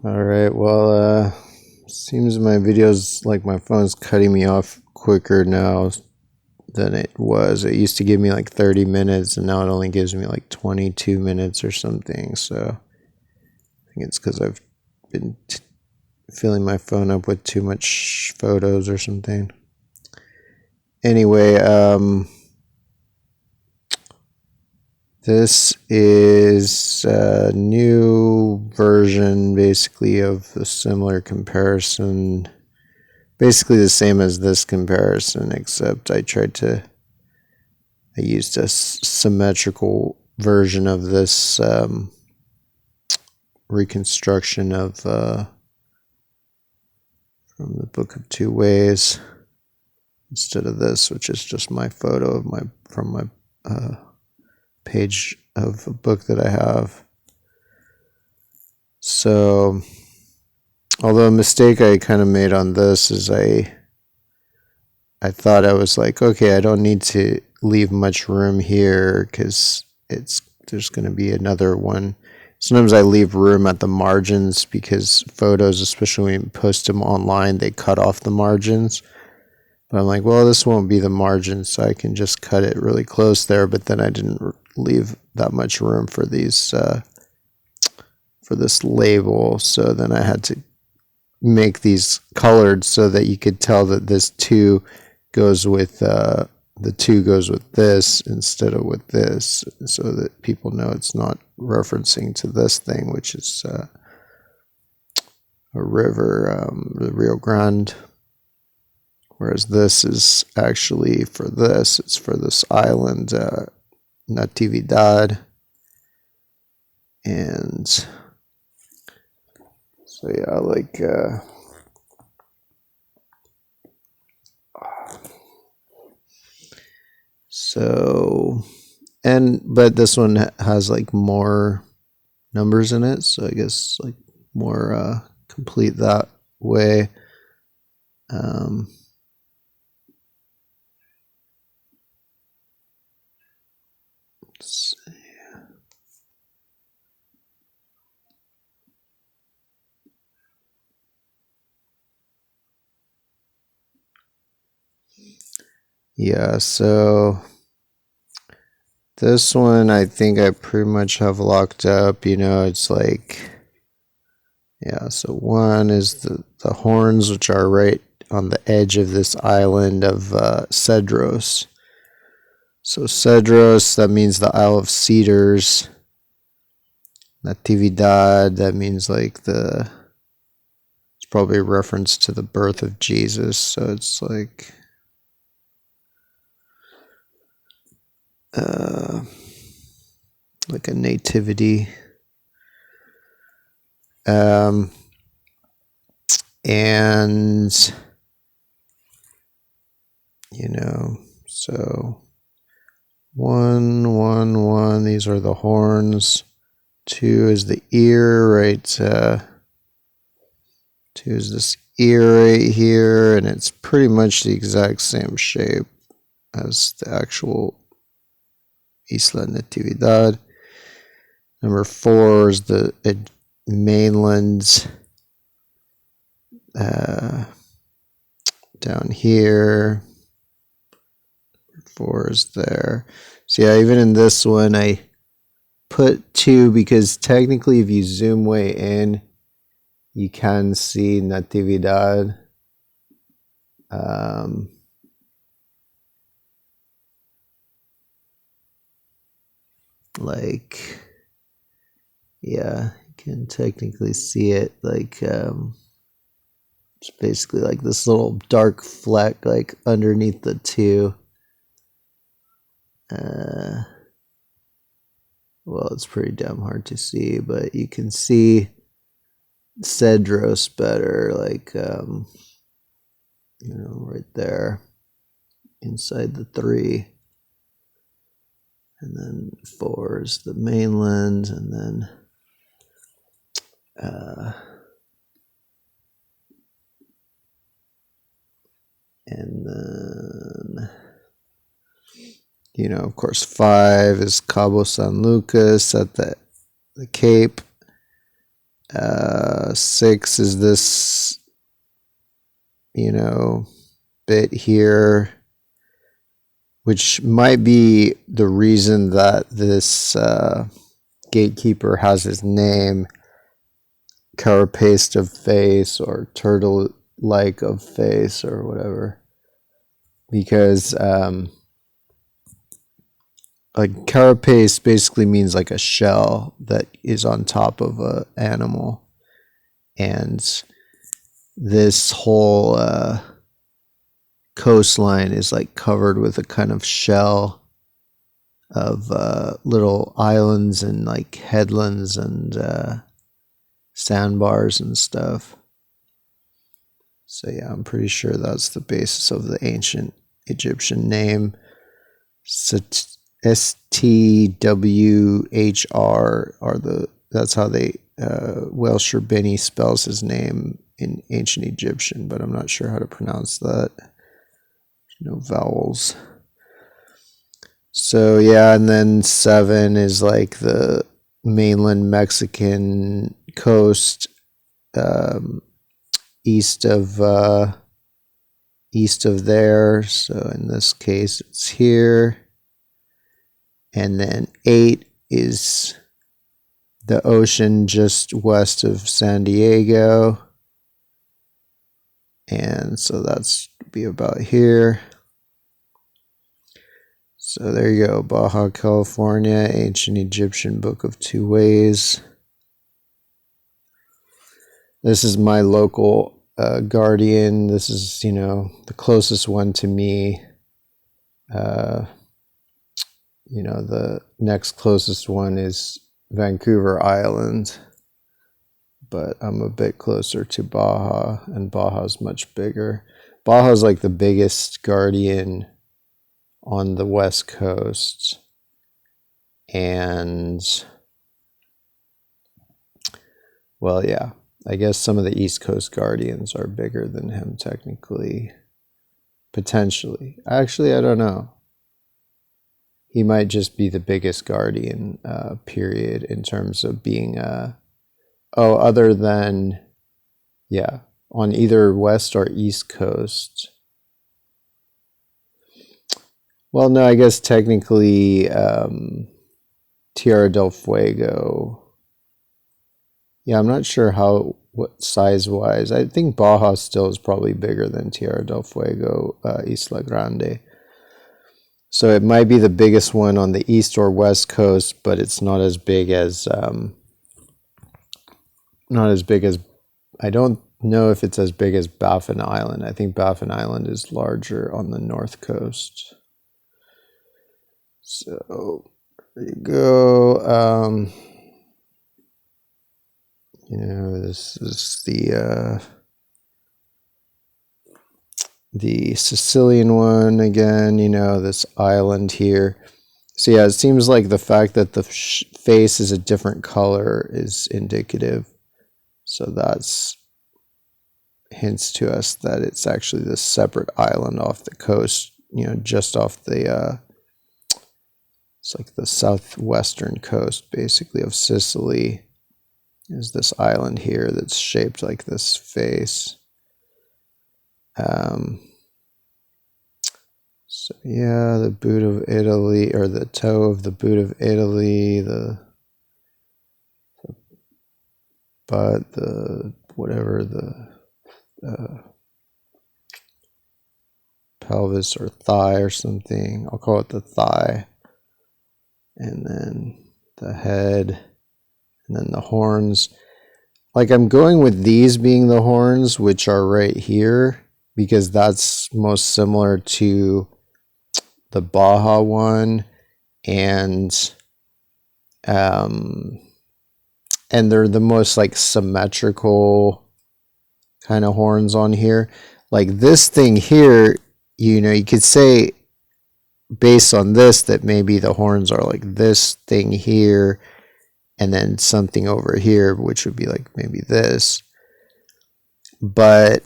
All right, well, seems my videos, like my phone's cutting me off quicker now than it was. It used to give me like 30 minutes, and now it only gives me like 22 minutes or something. So I think it's because I've been filling my phone up with too much photos or something. Anyway, this is a new version, basically, of a similar comparison. Basically the same as this comparison, except I used a symmetrical version of this reconstruction of from the Book of Two Ways, instead of this, which is just my photo of from my page of a book that I have. So, although a mistake I kind of made on this is I thought I was like, okay, I don't need to leave much room here because there's going to be another one. Sometimes I leave room at the margins because photos, especially when you post them online, they cut off the margins. But I'm like, well, this won't be the margin, so I can just cut it really close there. But then I didn't leave that much room for these for this label, so then I had to make these colored so that you could tell that this two goes with the two goes with this instead of with this, so that people know it's not referencing to this thing, which is a river, the Rio Grande. Whereas this is actually for this, it's for this island, Natividad. And so yeah, like so, but this one has like more numbers in it, so I guess like more complete that way. Let's see. Yeah, so this one I think I pretty much have locked up. It's like, yeah, so one is the horns, which are right on the edge of this island of Cedros. So Cedros, that means the Isle of Cedars. Natividad, that means like it's probably a reference to the birth of Jesus. So it's like a nativity. And so 1, 1, 1, these are the horns. 2 is the ear, right? 2 is this ear right here, and it's pretty much the exact same shape as the actual Isla Natividad. Number 4 is the mainland down here. 4 is there. So yeah, even in this one, I put 2 because technically if you zoom way in, you can see Natividad. Like, yeah, you can technically see it. Like, it's basically like this little dark fleck, like underneath the 2. Well, it's pretty damn hard to see, but you can see Cedros better, like, right there inside the 3. And then 4 is the mainland, and then of course, 5 is Cabo San Lucas at the Cape. 6 is this, bit here, which might be the reason that this gatekeeper has his name, carapace of face or turtle-like of face or whatever, because like carapace basically means like a shell that is on top of an animal, and this whole coastline is like covered with a kind of shell of little islands and like headlands and sandbars and stuff. So yeah, I'm pretty sure that's the basis of the ancient Egyptian name. STWHR that's how they Welsh Benny spells his name in ancient Egyptian, but I'm not sure how to pronounce that. No vowels. So yeah, and then 7 is like the mainland Mexican coast, east of there. So in this case, it's here. And then 8 is the ocean just west of San Diego. And so that's be about here. So there you go, Baja California, Ancient Egyptian Book of Two Ways. This is my local guardian. This is, the closest one to me. The next closest one is Vancouver Island, but I'm a bit closer to Baja, and Baja's much bigger. Baja's like the biggest guardian on the West Coast, and well, yeah, I guess some of the East Coast guardians are bigger than him technically, potentially. Actually, I don't know. He might just be the biggest guardian, period, in terms of being, other than, yeah, on either West or East Coast. Well, no, I guess technically Tierra del Fuego. Yeah, I'm not sure what size-wise. I think Baja still is probably bigger than Tierra del Fuego, Isla Grande. So it might be the biggest one on the East or West Coast, but it's not as big as, I don't know if it's as big as Baffin Island. I think Baffin Island is larger on the North Coast. So there you go. This is the Sicilian one again, this island here. So yeah, it seems like the fact that the face is a different color is indicative. So that's hints to us that it's actually this separate island off the coast, just off the it's like the southwestern coast, basically, of Sicily, is this island here that's shaped like this face. So yeah, the boot of Italy, or the toe of the boot of Italy, the butt, the whatever, the pelvis or thigh or something. I'll call it the thigh. And then the head, and then the horns. Like, I'm going with these being the horns, which are right here, because that's most similar to the Baja one, and they're the most like symmetrical kind of horns on here. Like this thing here, you could say based on this that maybe the horns are like this thing here, and then something over here, which would be like maybe this. But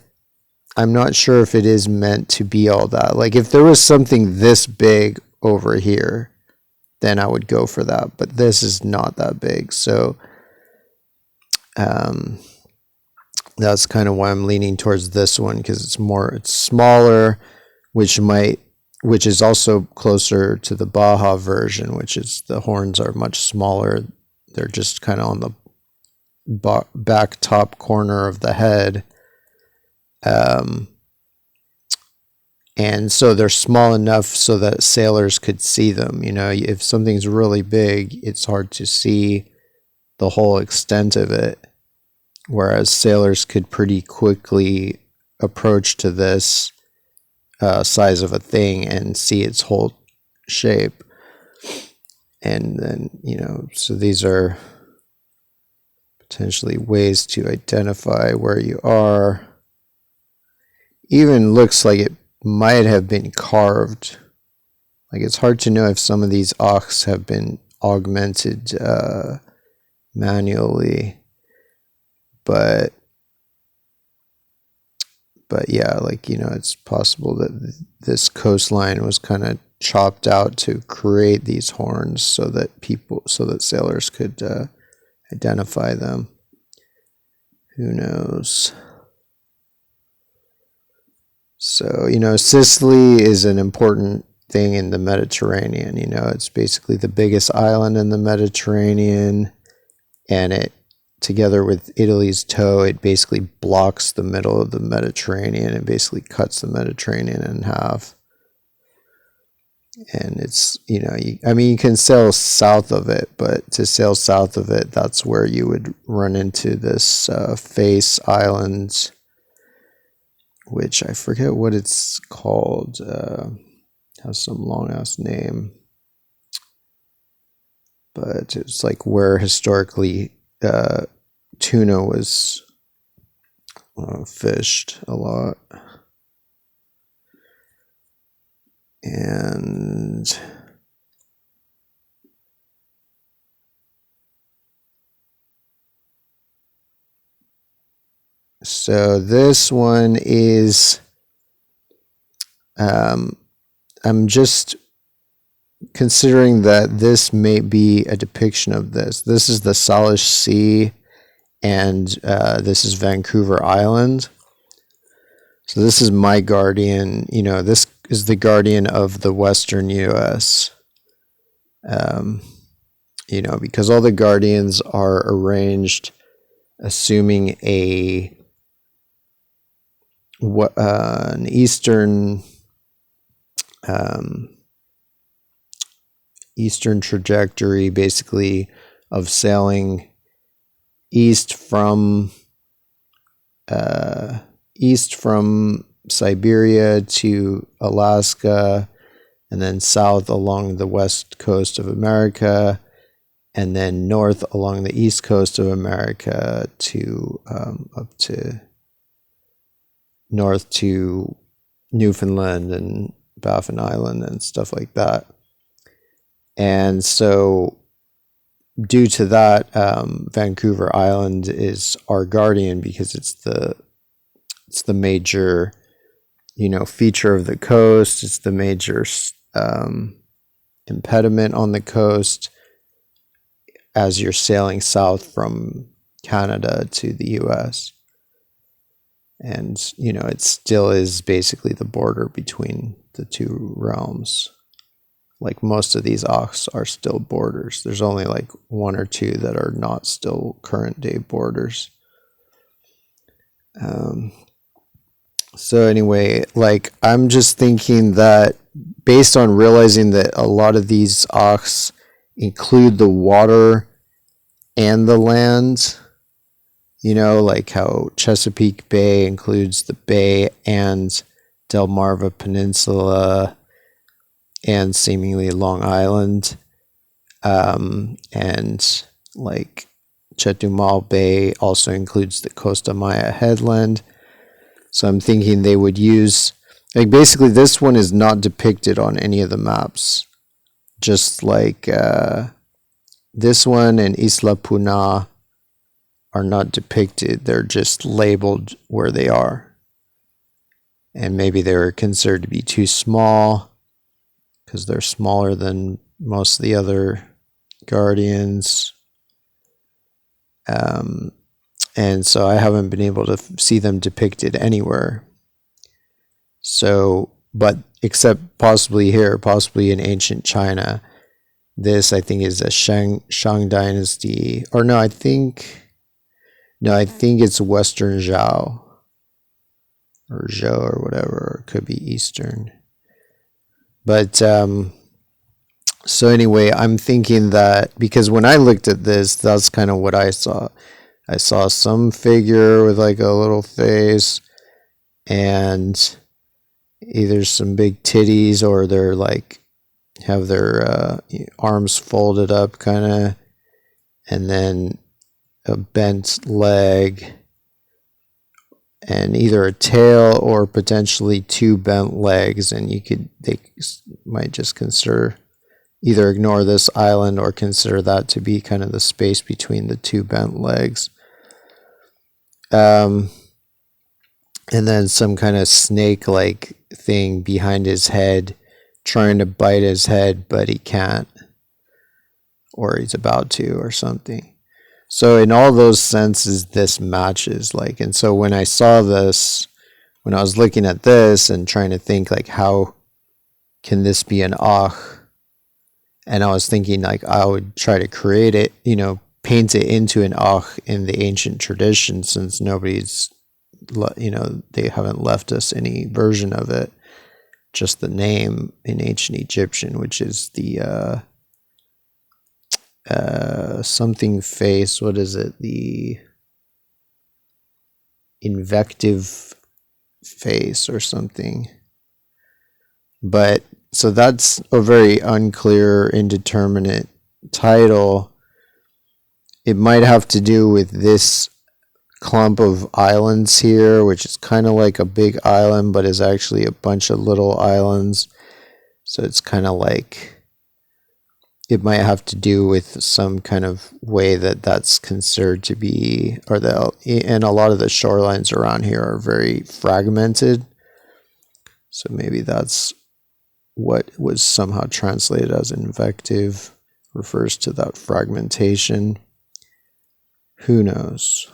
I'm not sure if it is meant to be all that. Like, if there was something this big over here, then I would go for that. But this is not that big. So That's kind of why I'm leaning towards this one, because it's smaller, which is also closer to the Baja version, which is the horns are much smaller. They're just kind of on the back top corner of the head. And so they're small enough so that sailors could see them. If something's really big, it's hard to see the whole extent of it. Whereas sailors could pretty quickly approach to this size of a thing and see its whole shape. And then, so these are potentially ways to identify where you are. Even looks like it might have been carved. Like, it's hard to know if some of these ochs have been augmented manually. But yeah, it's possible that this coastline was kind of chopped out to create these horns so that sailors could identify them. Who knows? So, Sicily is an important thing in the Mediterranean. It's basically the biggest island in the Mediterranean, and it, together with Italy's toe, it basically blocks the middle of the Mediterranean and basically cuts the Mediterranean in half. And it's, you can sail south of it, but to sail south of it, that's where you would run into this Face Island, which I forget what it's called. Has some long-ass name. But it's like where historically tuna was fished a lot. And so this one is, I'm just considering that this may be a depiction of this. This is the Salish Sea, and this is Vancouver Island. So this is my guardian. This is the guardian of the Western U.S. Because all the guardians are arranged assuming an eastern trajectory, basically, of sailing east from Siberia to Alaska, and then south along the west coast of America, and then north along the east coast of America to up to north to Newfoundland and Baffin Island and stuff like that. And so due to that, Vancouver Island is our guardian because it's the major, feature of the coast. It's the major impediment on the coast as you're sailing south from Canada to the U.S. And, it still is basically the border between the two realms. Like, most of these ochs are still borders. There's only like one or two that are not still current day borders. So anyway, I'm just thinking that based on realizing that a lot of these ochs include the water and the land, like how Chesapeake Bay includes the bay and Delmarva Peninsula and seemingly Long Island, and like Chetumal Bay also includes the Costa Maya headland. So I'm thinking they would use, basically this one is not depicted on any of the maps. Just like this one and Isla Puna are not depicted. They're just labeled where they are. And maybe they were considered to be too small because they're smaller than most of the other guardians. And so I haven't been able to see them depicted anywhere. So, but except possibly here, possibly in ancient China. This, I think, is a Shang Dynasty. Or no, I think it's Western Zhao. Or Zhou or whatever. Or it could be Eastern. But, so anyway, I'm thinking that, because when I looked at this, that's kind of what I saw. I saw some figure with like a little face and either some big titties, or they're like have their arms folded up kind of, and then a bent leg, and either a tail or potentially two bent legs. And they might just consider, either ignore this island or consider that to be kind of the space between the two bent legs. And then some kind of snake-like thing behind his head, trying to bite his head, but he can't, or he's about to, or something. So in all those senses, this matches. Like, and so when I saw this, when I was looking at this and trying to think, like, how can this be an Ach? And I was thinking, like, I would try to create it, paint it into an Ach in the ancient tradition, since nobody's, they haven't left us any version of it, just the name in ancient Egyptian, which is the something face. What is it? The invective face or something. But so that's a very unclear, indeterminate title. It might have to do with this clump of islands here, which is kind of like a big island, but is actually a bunch of little islands. So it's kind of like, it might have to do with some kind of way that's considered to be, and a lot of the shorelines around here are very fragmented. So maybe that's what was somehow translated as invective, refers to that fragmentation. Who knows?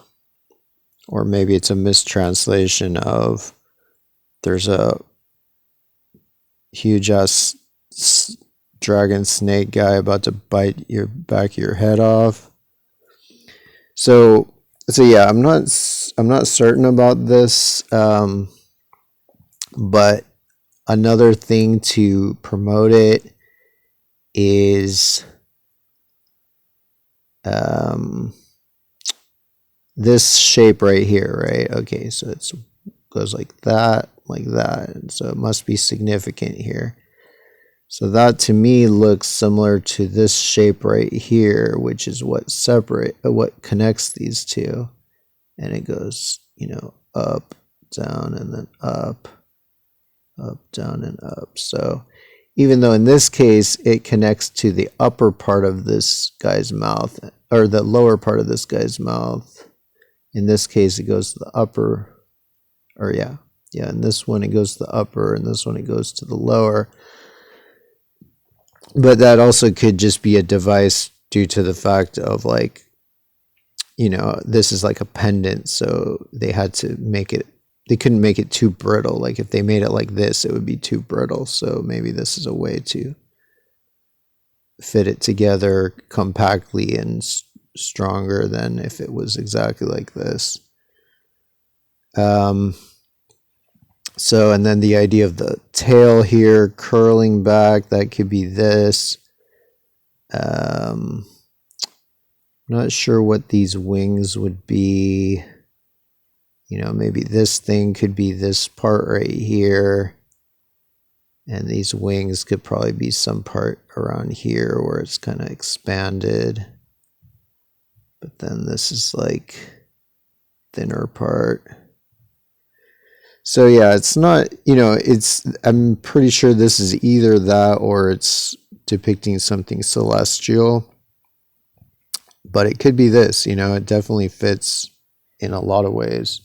Or maybe it's a mistranslation of, there's a huge ass dragon snake guy about to bite your back of your head off. So yeah, I'm not certain about this, but another thing to promote it is this shape right here, right? Okay, so it goes like that, and so it must be significant here. So that to me looks similar to this shape right here, which is what connects these two. And it goes, up, down, and then up, down, and up. So even though in this case it connects to the upper part of this guy's mouth, or the lower part of this guy's mouth, in this case it goes to the upper, or in this one it goes to the upper, and this one it goes to the lower. But that also could just be a device due to the fact of, like, this is like a pendant, so they had to make it, they couldn't make it too brittle. Like if they made it like this, it would be too brittle. So maybe this is a way to fit it together compactly and stronger than if it was exactly like this. So, and then the idea of the tail here curling back, that could be this. I'm not sure what these wings would be. Maybe this thing could be this part right here. And these wings could probably be some part around here where it's kind of expanded. But then this is like thinner part. So yeah, it's not, I'm pretty sure this is either that or it's depicting something celestial. But it could be this, it definitely fits in a lot of ways.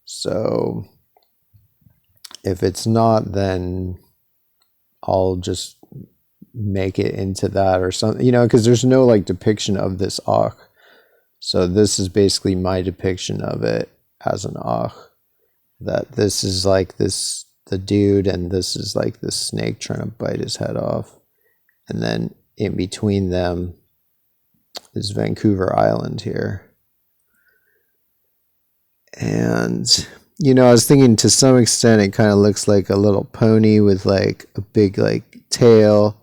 So if it's not, then I'll just make it into that or something, because there's no like depiction of this Ach. So this is basically my depiction of it as an ach. That this is like the dude, and this is like the snake trying to bite his head off. And then in between them is Vancouver Island here. And, I was thinking to some extent it kind of looks like a little pony with like a big like tail,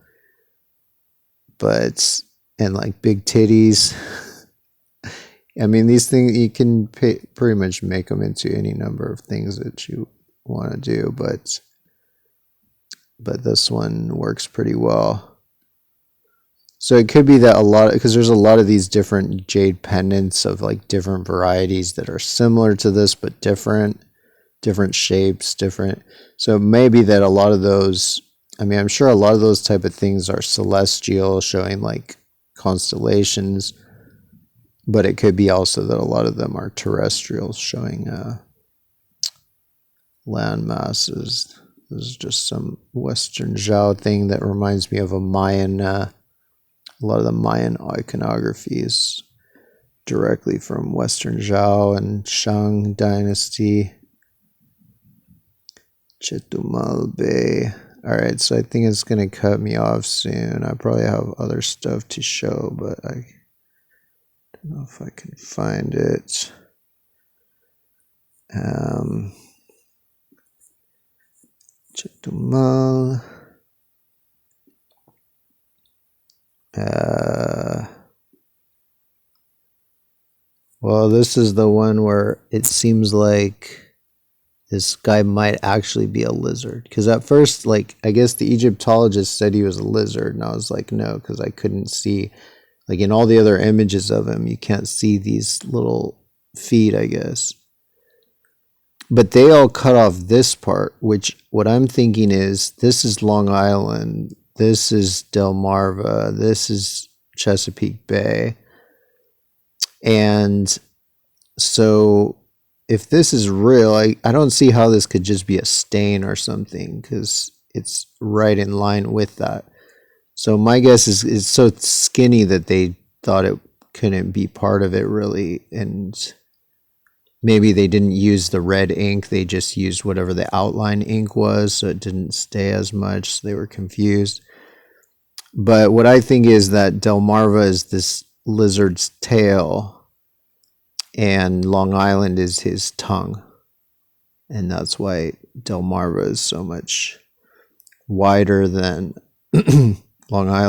and like big titties. I mean, these things, you can pretty much make them into any number of things that you want to do, but this one works pretty well. So it could be that because there's a lot of these different jade pendants of like different varieties that are similar to this, but different shapes, different. So maybe that a lot of those, I'm sure a lot of those type of things are celestial, showing like constellations, but it could be also that a lot of them are terrestrial, showing land masses. This is just some Western Zhao thing that reminds me of a Mayan. A lot of the Mayan iconography is directly from Western Zhao and Shang dynasty. Chetumal Bay. Alright, so I think it's going to cut me off soon. I probably have other stuff to show, but I don't know if I can find it. Chetumal. Well, this is the one where it seems like this guy might actually be a lizard. Because at first, like, I guess the Egyptologist said he was a lizard, and I was like, no, because I couldn't see. Like, in all the other images of him, you can't see these little feet, I guess. But they all cut off this part, which what I'm thinking is, this is Long Island, this is Delmarva, this is Chesapeake Bay. And so if this is real, I don't see how this could just be a stain or something, because it's right in line with that. So my guess is it's so skinny that they thought it couldn't be part of it really, and maybe they didn't use the red ink, they just used whatever the outline ink was, so it didn't stay as much, so they were confused. But what I think is that Delmarva is this lizard's tail, and Long Island is his tongue. And that's why Delmarva is so much wider than Long Island.